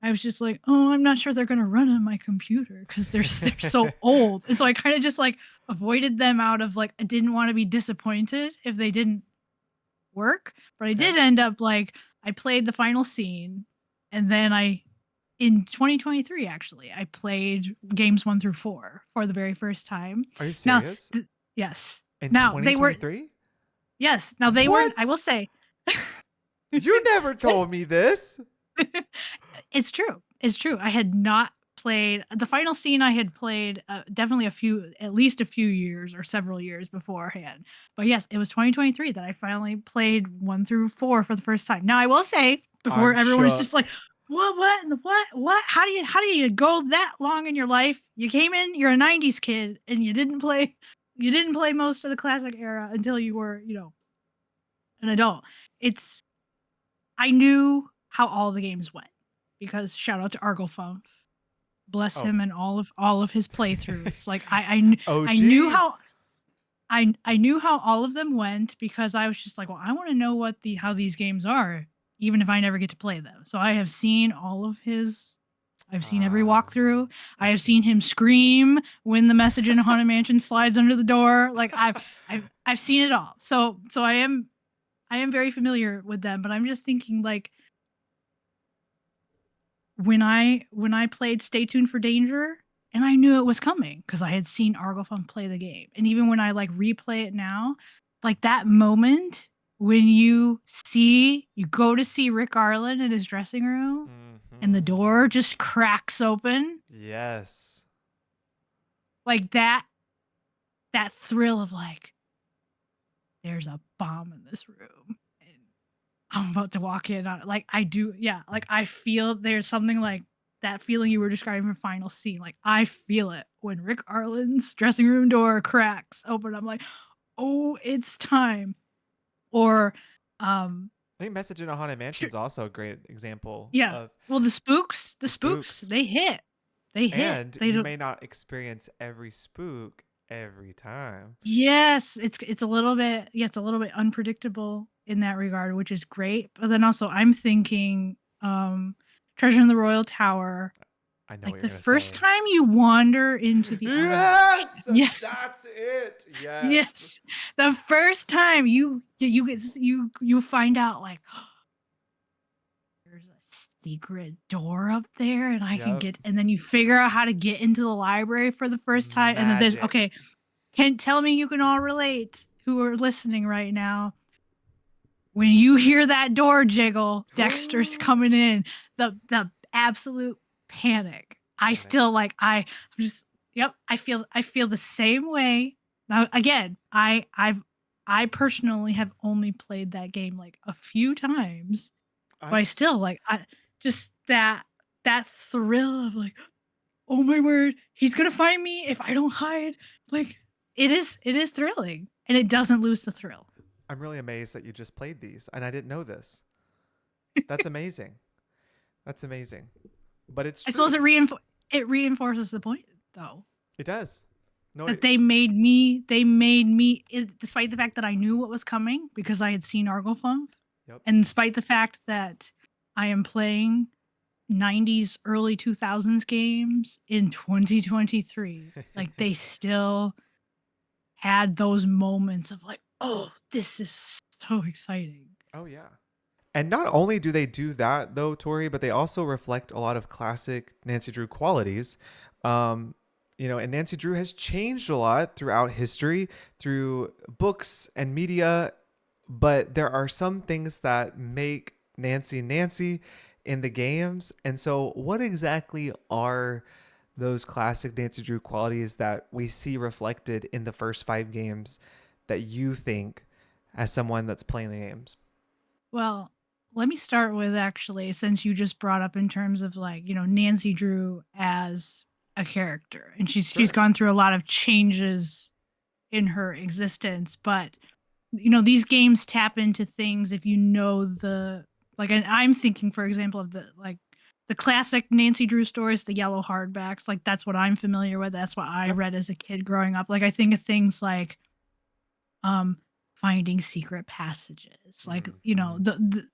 I was just like, "Oh, I'm not sure they're gonna run on my computer because they're so old." And so I kinda just, like, avoided them out of, like, I didn't wanna be disappointed if they didn't work, but I Okay. did end up, like, I played the final scene, and then I in 2023, actually, I played games 1 through 4 for the very first time. Are you Now serious? th yes. In Now they were 2023? yes, now they weren't I What? will say You never this told me this. it's true. It's true. I had not played the final scene I had played, definitely at least a few years or several years beforehand. But yes, it was 2023 that I finally played 1 through 4 for the first time. Now I will say, before I'm everyone's just like, shook. What in the what? How do you go that long in your life? You came in, you're a 90s kid, and you didn't play most of the classic era until you were, an adult." It's I knew how all the games went because shout out to Arglefump. Bless Oh. him and all of his playthroughs. Like I knew OG. how I knew how all of them went because I was just like, well, I want to know how these games are, even if I never get to play them. So I have seen all of his. I've seen every Ah, walkthrough. I I have see. seen him scream when the message in Haunted Mansion slides under the door. Like I've seen it all. So I am very familiar with them. But I'm just thinking like when I played Stay Tuned for Danger, and I knew it was coming because I had seen Arglefon play the game, and even when I, like, replay it now, like, that moment when you go to see Rick Arlen in his dressing room, and the door Hmm. just cracks open, Yes. like, that thrill of, like, "There's a bomb in this room, and I'm about to walk in on it." Like, I do yeah, like, I feel there's something like that feeling you were describing for Final Scene, like, I feel it when Rick Arlen's dressing room door cracks open, I'm like, "Oh, it's time." Or, um, I think Message in a Haunted tr Mansion's also a great example yeah. of Well, the spooks, spooks. they hit. They hit. And They you don't may not experience every spook every time. Yes, it's a little bit yeah, it's a little bit unpredictable in that regard, which is great, but then also I'm thinking, Treasure in the Royal Tower, I know what like, you're the gonna first say. time you wander into the Elevator. Yes! Yes. That's it. Yes. Yes. The first time you get you find out, like, there's a secret door up there, and I can Yep. get and then you figure out how to get into the library for the first time, and then there's Magic. okay, can tell me you can all relate who are listening right now. When you hear that door jiggle, Dexter's coming in, the absolute panic. I Panic. still like I'm just yep, I feel the same way. Now again, I personally have only played that game like a few times, but I I've still like I just that thrill of like, "Oh my word, he's gonna find me if I don't hide." Like it is thrilling and it doesn't lose the thrill. I'm really amazed that you just played these and I didn't know this. That's amazing. That's amazing. But it's I suppose true. it reinforces the point though It does. No, that they made me despite the fact that I knew what was coming because I had seen Arglefunk, yep. and despite the fact that I am playing 90s early 2000s games in 2023, like they still had those moments of like, "Oh, this is so exciting." Oh yeah. And not only do they do that though, Tori, but they also reflect a lot of classic Nancy Drew qualities. Um, and Nancy Drew has changed a lot throughout history, through books and media, but there are some things that make Nancy Nancy in the games. And so, what exactly are those classic Nancy Drew qualities that we see reflected in the first 5 games that you think, as someone that's playing the games? Well, let me start with actually, since you just brought up in terms of like, Nancy Drew as a character. And she's Sure. gone through a lot of changes in her existence, but these games tap into things if you know the like and I'm thinking for example of the classic Nancy Drew stories, the yellow hardbacks, like that's what I'm familiar with. That's what I Yep. read as a kid growing up. Like I think of things like um finding secret passages like Hmm.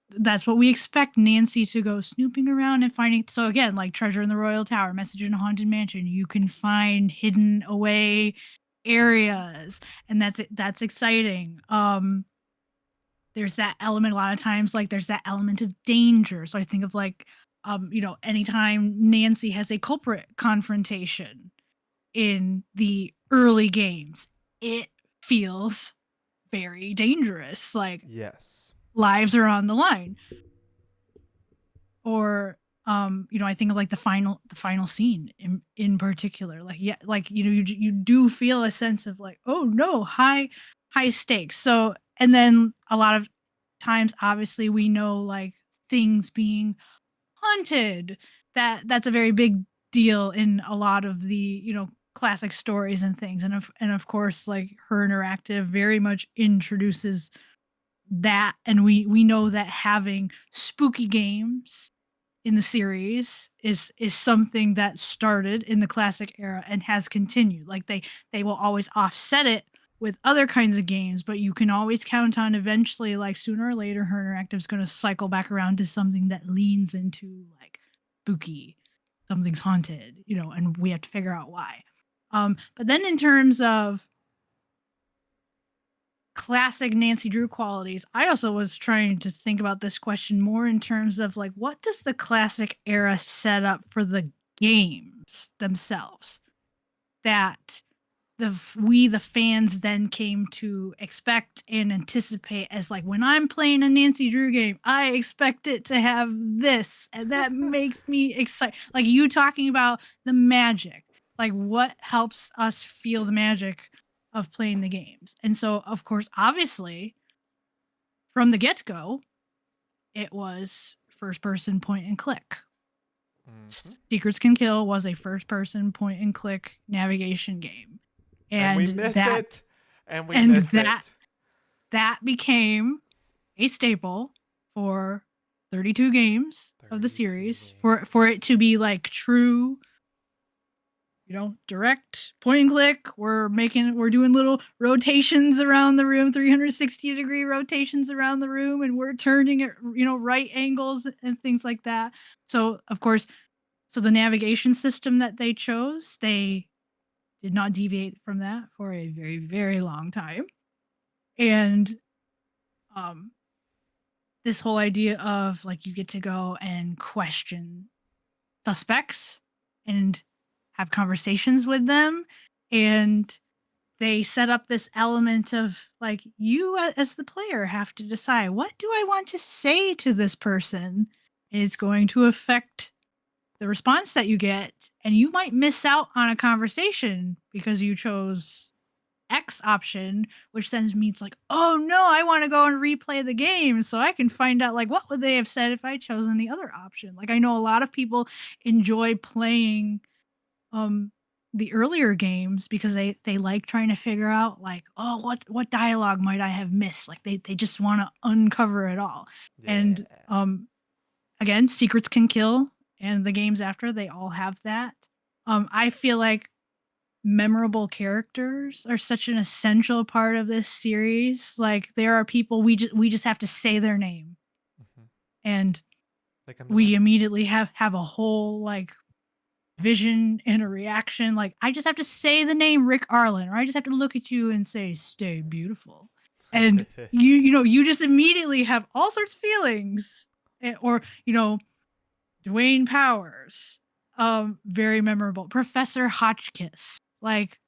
that's what we expect Nancy to go snooping around and finding. So again, like Treasure in the Royal Tower, Message in a Haunted Mansion, you can find hidden away areas, and that's exciting. There's that element a lot of times, like there's that element of danger. So I think of like Anytime Nancy has a culprit confrontation in the early games, it feels very dangerous. Like Yes. lives are on the line. Or I think of like the final scene in particular. Like yeah, like you do feel a sense of like, oh no, high stakes. So and then a lot of times obviously we know like things being haunted. That's a very big deal in a lot of the, classic stories and things. And of course like her interactive very much introduces that, and we know that having spooky games in the series is something that started in the classic era and has continued. Like they will always offset it with other kinds of games, but you can always count on eventually, like sooner or later, her interactive is going to cycle back around to something that leans into like spooky, something's haunted, and we have to figure out why. But then in terms of classic Nancy Drew qualities, I also was trying to think about this question more in terms of like, what does the classic era set up for the games themselves that the fans then came to expect and anticipate as like, when I'm playing a Nancy Drew game, I expect it to have this, and that makes me excited. Like you talking about the magic, like what helps us feel the magic of playing the games. And so, of course, obviously, from the get go, it was first person point and click. Hmm. Secrets Can Kill was a first person point and click navigation game. And we And miss that it. And we and miss that it. that became a staple for 32 games of the 32 series, for games. it to be like true, direct point and click. We're doing little rotations around the room, 360-degree rotations around the room, and we're turning at, right angles and things like that. So, of course, the navigation system that they chose, they did not deviate from that for a very, very long time. And um this whole idea of like you get to go and question suspects and have conversations with them, and they set up this element of like you as the player have to decide, what do I want to say to this person? It's going to affect the response that you get, and you might miss out on a conversation because you chose X option, which then means like, oh no, I want to go and replay the game so I can find out like what would they have said if I chosen the other option. Like I know a lot of people enjoy playing um the earlier games because they like trying to figure out like, oh, what dialogue might I have missed? Like they just want to uncover it all. Yeah. And again, Secrets Can Kill and the games after, they all have that. I feel like memorable characters are such an essential part of this series. Like there are people we just have to say their name, Hmm. and They come to we life. immediately have a whole like vision and a reaction. Like I just have to say the name Rick Arlen, or I just have to look at you and say "Stay beautiful," and you just immediately have all sorts of feelings. Or Dwayne Powers, very memorable. Professor Hotchkiss, like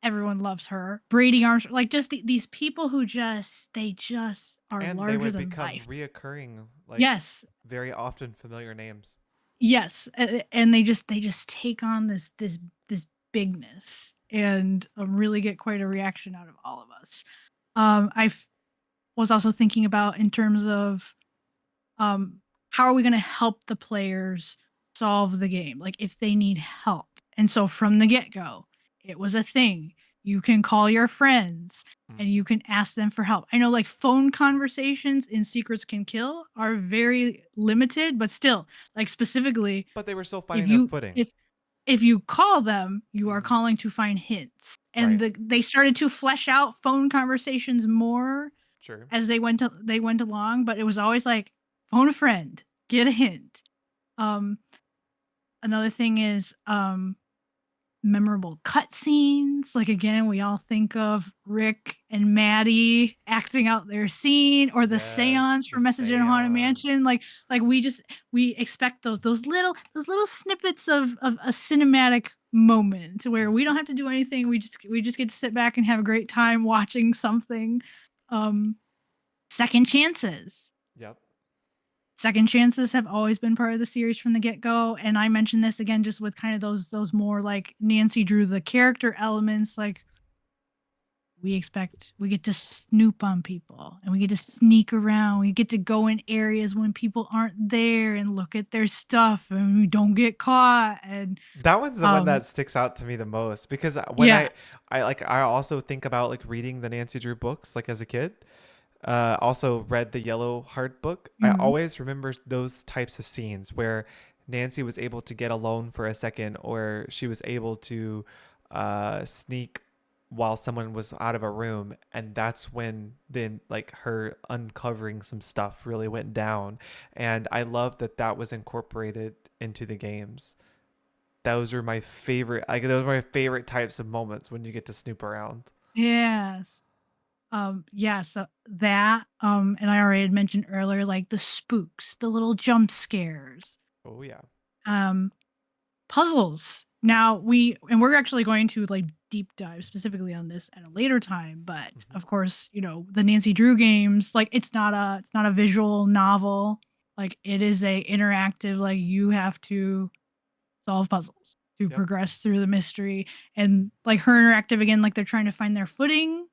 everyone loves her. Brady Armstrong, like just these people who they just are And they larger would than become life. reoccurring, like Yes, very often familiar names. yes, and they just take on this bigness and really get quite a reaction out of all of us. I was also thinking about in terms of um, how are we going to help the players solve the game? Like if they need help. And so from the get go, it was a thing. You can call your friends and you Hmm. can ask them for help. I know like phone conversations in Secrets Can Kill are very limited, but still, like specifically, But they were still if finding their you footing. if you call them, you are Hmm. calling to find hints. And Right. they started to flesh out phone conversations more Sure. as they went along, but it was always like phone a friend, get a hint. Um, Another thing is memorable cutscenes. Like again, we all think of Rick and Maddie acting out their scene, or the Yes, seance the from Message in a Haunted Mansion. seance. Like we expect those little snippets of a cinematic moment where we don't Hmm. have to do anything. We just get to sit back and have a great time watching something. Um, second chances. Yep. Second chances have always been part of the series from the get-go, and I mentioned this again just with kind of those more like Nancy Drew the character elements. Like we get to snoop on people and we get to sneak around, we get to go in areas when people aren't there and look at their stuff and we don't get caught. And That one's the one um that sticks out to me the most because when yeah. I also think about like reading the Nancy Drew books like as a kid. Also read the Yellow Heart book. I Mhm. always remember those types of scenes where Nancy was able to get alone for a second, or she was able to sneak while someone was out of a room, and that's when then like her uncovering some stuff really went down. And I love that that was incorporated into the games. Those are my favorite. Like those are my favorite types of moments when you get to snoop around. Yes. Yeah, so that, and I already had mentioned earlier, like the spooks, the little jump scares, Oh yeah. um, puzzles. Now we're actually going to like deep dive specifically on this at a later time, but Hmm. of course, the Nancy Drew games, like it's not a visual novel. Like it is a interactive, like you have to solve puzzles to Yep. progress through the mystery. And like her interactive again, like they're trying to find their footing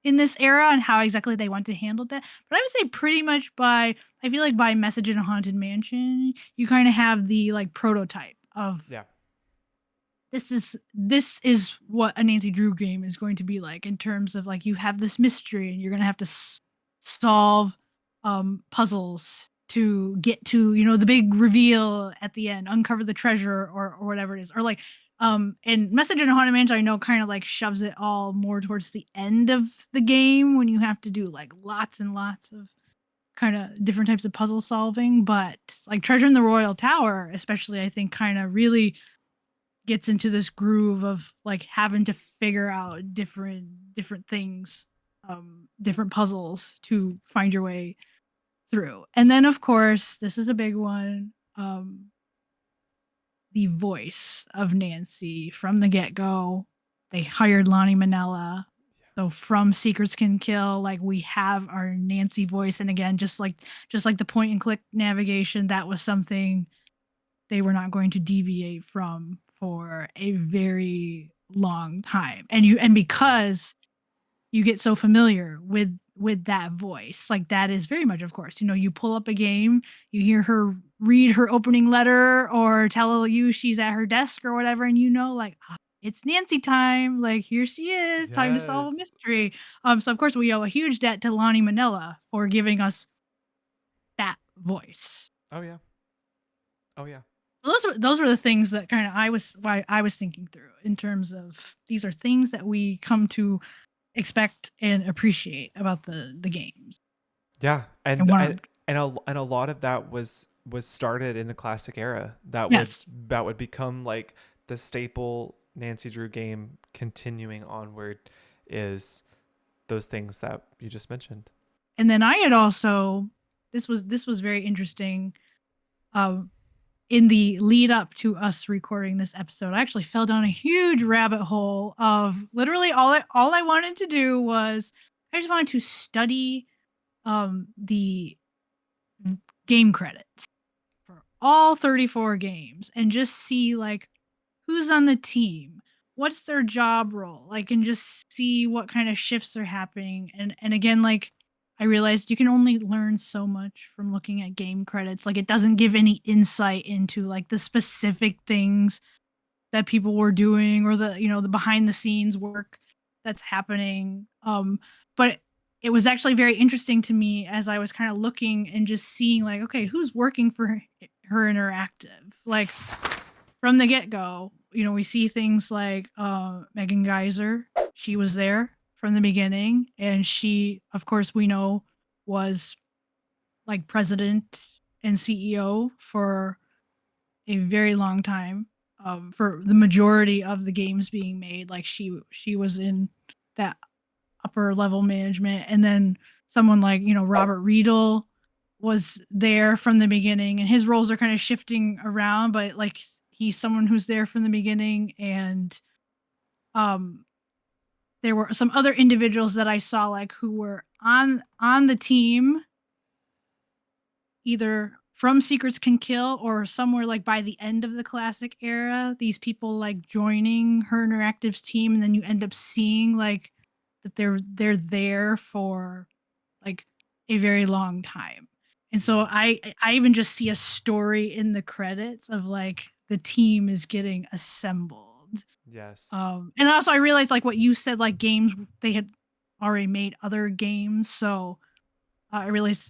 in this era and how exactly they want to handle that. But I would say pretty much I feel like by Message in a Haunted Mansion, you kind of have the like prototype of Yeah. this is what a Nancy Drew game is going to be like, in terms of like you have this mystery and you're gonna have to solve puzzles to get to the big reveal at the end, uncover the treasure, or whatever it is, or like and Message in a Haunted Mansion I know kind of like shoves it all more towards the end of the game when you have to do like lots and lots of kind of different types of puzzle solving. But like Treasure in the Royal Tower especially, I think kind of really gets into this groove of like having to figure out different things, different puzzles to find your way through. And then of course, this is a big one, the voice of Nancy from the get-go. They hired Lonnie Manella. So from Secrets Can Kill, like we have our Nancy voice. And again, just like the point and click navigation, that was something they were not going to deviate from for a very long time. And Yeah. because you get so familiar with that voice, like that is very much, of course, you pull up a game, you hear her read her opening letter or tell you she's at her desk or whatever, and like, it's Nancy time, like here she is, time to solve a Yes. mystery. So of course we owe a huge debt to Lonnie Manella for giving us that voice. Oh yeah. Oh yeah. Those were the things that kind of I was thinking through, in terms of these are things that we come to expect and appreciate about the games. Yeah, And one of and a lot of that was started in the classic era. Yes. That would become like the staple Nancy Drew game continuing onward is those things that you just mentioned. And then I had also this was very interesting. Um in the lead up to us recording this episode, I actually fell down a huge rabbit hole of literally all I wanted to do was I just wanted to study the game credits for all 34 games and just see like who's on the team, what's their job role, like, and just see what kind of shifts are happening. And again, like I realized you can only learn so much from looking at game credits. Like it doesn't give any insight into like the specific things that people were doing, or the behind the scenes work that's happening. But it was actually very interesting to me as I was kind of looking and just seeing like, okay, who's working for her interactive, like from the get-go. We see things like Megan Geyser. She was there from the beginning, and she, of course, we know, was like president and CEO for a very long time. for the majority of the games being made. Like she was in that upper level management, and then someone like Robert Riedel was there from the beginning, and his roles are kind of shifting around, but like he's someone who's there from the beginning. And um there were some other individuals that I saw like who were on the team either from Secrets Can Kill or somewhere like by the end of the classic era, these people like joining Her Interactive's team, and then you end up seeing like that they're there for like a very long time. And so Mm. I even just see a story in the credits of like the team is getting assembled. Yes. And also I realized like what you said, like games they had already made other games, so I realize,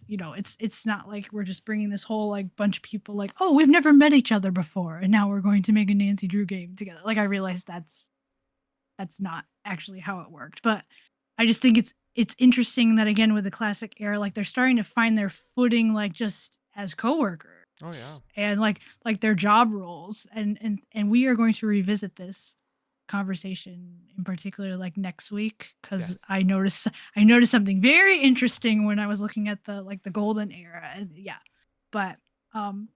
it's not like we're just bringing this whole like bunch of people like, oh, we've never met each other before, and now we're going to make a Nancy Drew game together. Like I realized that's not actually how it worked. But I just think it's interesting that again with the classic era, like they're starting to find their footing, like just as coworkers Oh yeah. and like their job roles, and we are going to revisit this conversation in particular like next week because I Yes. noticed I noticed something very interesting when I was looking at the like the golden era. And yeah, but um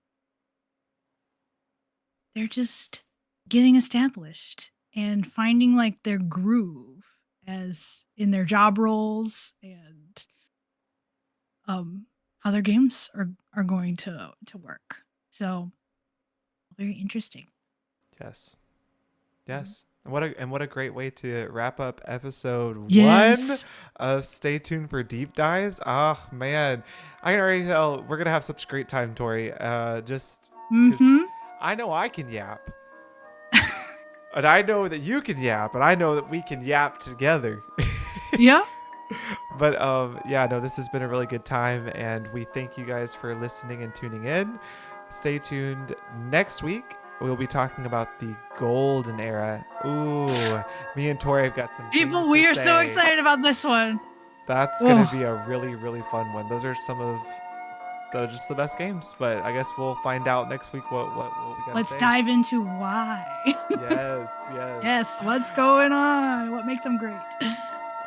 they're just getting established and finding like their groove as in their job roles, and how their games are going to work. So very interesting. Yes. Mhm. Yes. And what a great way to wrap up episode 1 Yes. of Stay Tuned for Deep Dives. Oh man. I can already tell we're gonna have such a great time, Tori. Just because Mm-hmm. I know I can yap. And I know that you can yap, and I know that we can yap together. Yeah. But yeah, no, this has been a really good time, and we thank you guys for listening and tuning in. Stay tuned next week. We'll be talking about the golden era. Ooh, me and Tori have got some things People, to we are so say. excited about this one. That's gonna Oh, be a really, really fun one. Those are some of just the best games. But I guess we'll find out next week what we gotta let's say. dive into why. Yes, yes. Yes, what's going on? What makes them great?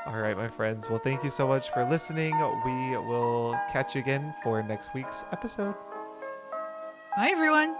All right, my friends. Well, thank you so much for listening. We will catch you again for next week's episode. Bye, everyone.